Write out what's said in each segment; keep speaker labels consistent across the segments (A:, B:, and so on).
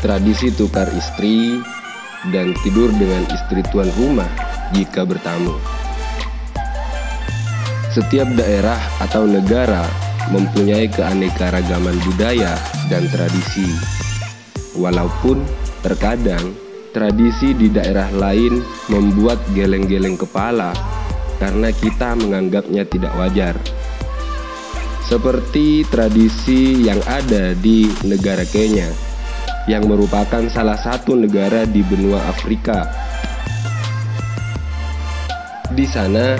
A: tradisi tukar istri dan tidur dengan istri tuan rumah jika bertamu. Setiap daerah atau negara mempunyai keanekaragaman budaya dan tradisi. Walaupun terkadang tradisi di daerah lain membuat geleng-geleng kepala karena kita menganggapnya tidak wajar. Seperti tradisi yang ada di negara Kenya, yang merupakan salah satu negara di benua Afrika. Di sana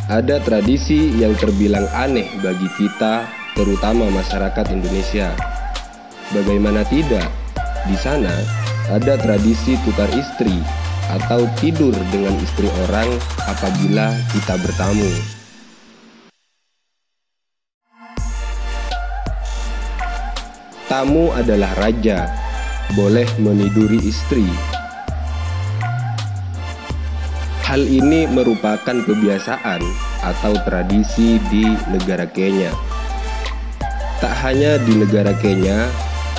A: ada tradisi yang terbilang aneh bagi kita, terutama masyarakat Indonesia. Bagaimana tidak, di sana ada tradisi tukar istri atau tidur dengan istri orang apabila kita bertamu. Tamu adalah raja, boleh meniduri istri. Hal ini merupakan kebiasaan atau tradisi di negara Kenya. Tak hanya di negara Kenya,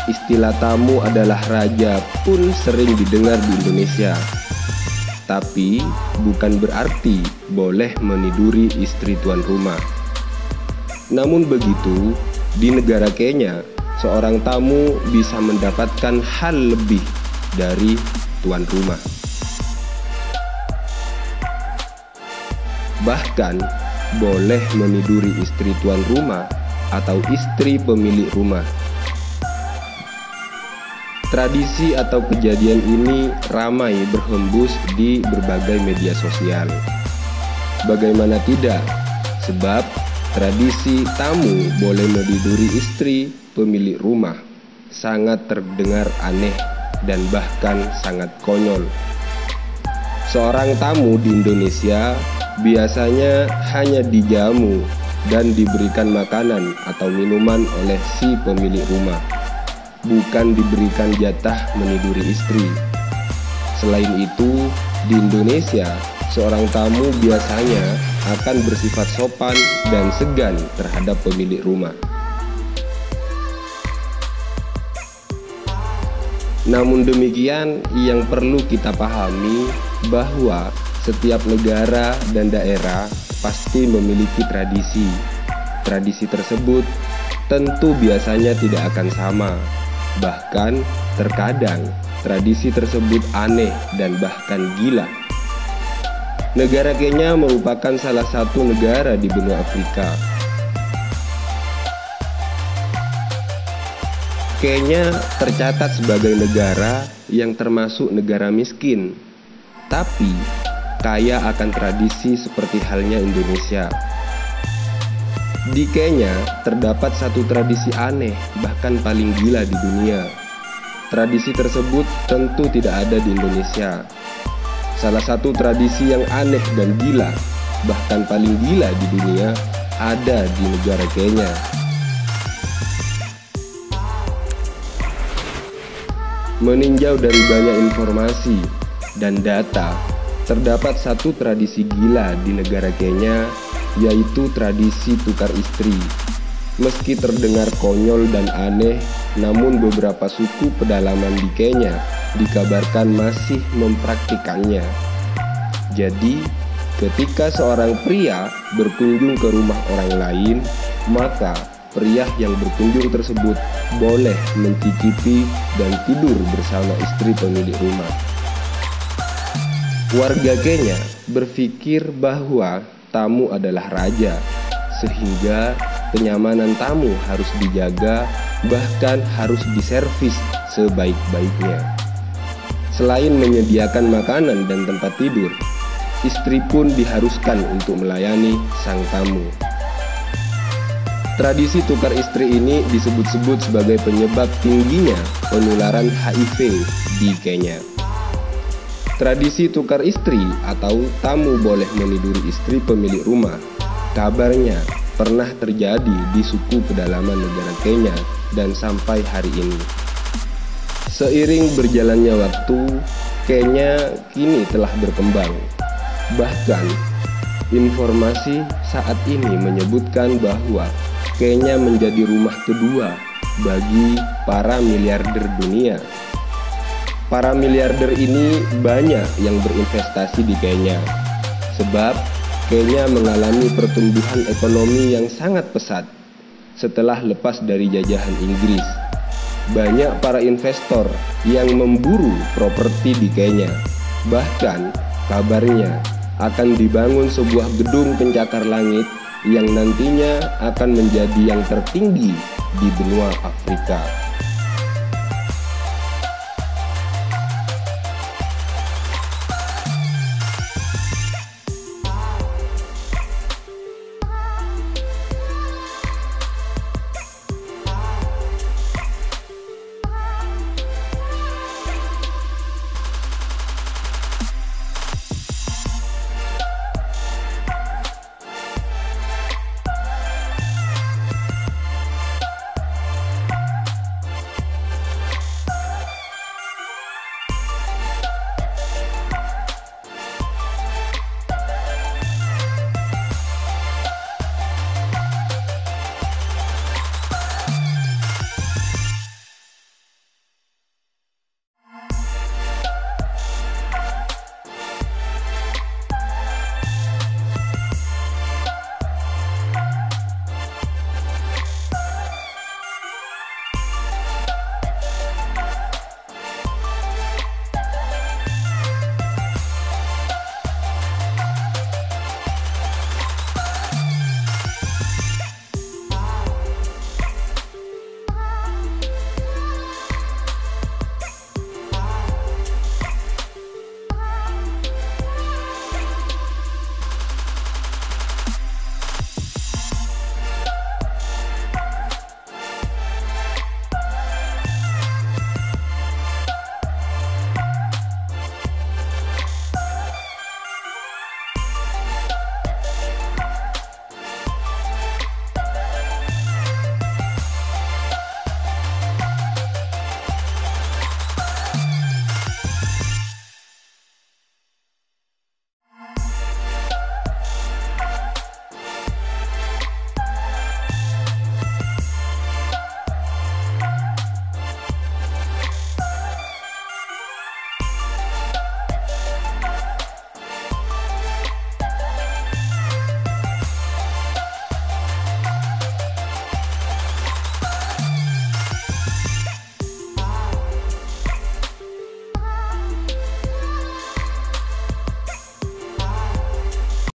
A: istilah tamu adalah raja pun sering didengar di Indonesia. Tapi bukan berarti boleh meniduri istri tuan rumah. Namun begitu, di negara Kenya, seorang tamu bisa mendapatkan hal lebih dari tuan rumah. Bahkan boleh meniduri istri tuan rumah atau istri pemilik rumah. Tradisi atau kejadian ini ramai berhembus di berbagai media sosial. Bagaimana tidak? Sebab tradisi tamu boleh meniduri istri pemilik rumah sangat terdengar aneh dan bahkan sangat konyol. Seorang tamu di Indonesia biasanya hanya dijamu dan diberikan makanan atau minuman oleh si pemilik rumah, bukan diberikan jatah meniduri istri. Selain itu, di Indonesia, seorang tamu biasanya akan bersifat sopan dan segan terhadap pemilik rumah. Namun demikian, yang perlu kita pahami bahwa setiap negara dan daerah pasti memiliki tradisi. Tradisi tersebut tentu biasanya tidak akan sama. Bahkan terkadang tradisi tersebut aneh dan bahkan gila. Negara Kenya merupakan salah satu negara di benua Afrika. Kenya tercatat sebagai negara yang termasuk negara miskin, tapi kaya akan tradisi seperti halnya Indonesia. Di Kenya terdapat satu tradisi aneh, bahkan paling gila di dunia. Tradisi tersebut tentu tidak ada di Indonesia. Salah satu tradisi yang aneh dan gila, bahkan paling gila di dunia, ada di negara Kenya. Meninjau dari banyak informasi dan data, terdapat satu tradisi gila di negara Kenya, yaitu tradisi tukar istri. Meski terdengar konyol dan aneh, namun beberapa suku pedalaman di Kenya dikabarkan masih mempraktikannya. Jadi, ketika seorang pria berkunjung ke rumah orang lain, maka pria yang berkunjung tersebut boleh mencicipi dan tidur bersama istri pemilik rumah. Warga Kenya berpikir bahwa tamu adalah raja, sehingga kenyamanan tamu harus dijaga, bahkan harus diservis sebaik-baiknya. Selain menyediakan makanan dan tempat tidur, istri pun diharuskan untuk melayani sang tamu. Tradisi tukar istri ini disebut-sebut sebagai penyebab tingginya penularan HIV di Kenya. Tradisi tukar istri atau tamu boleh meniduri istri pemilik rumah, kabarnya pernah terjadi di suku pedalaman negara Kenya dan sampai hari ini. Seiring berjalannya waktu, Kenya kini telah berkembang. Bahkan, informasi saat ini menyebutkan bahwa Kenya menjadi rumah kedua bagi para miliarder dunia. Para miliarder ini banyak yang berinvestasi di Kenya, sebab Kenya mengalami pertumbuhan ekonomi yang sangat pesat setelah lepas dari jajahan Inggris. Banyak para investor yang memburu properti di Kenya. Bahkan kabarnya akan dibangun sebuah gedung pencakar langit yang nantinya akan menjadi yang tertinggi di benua Afrika.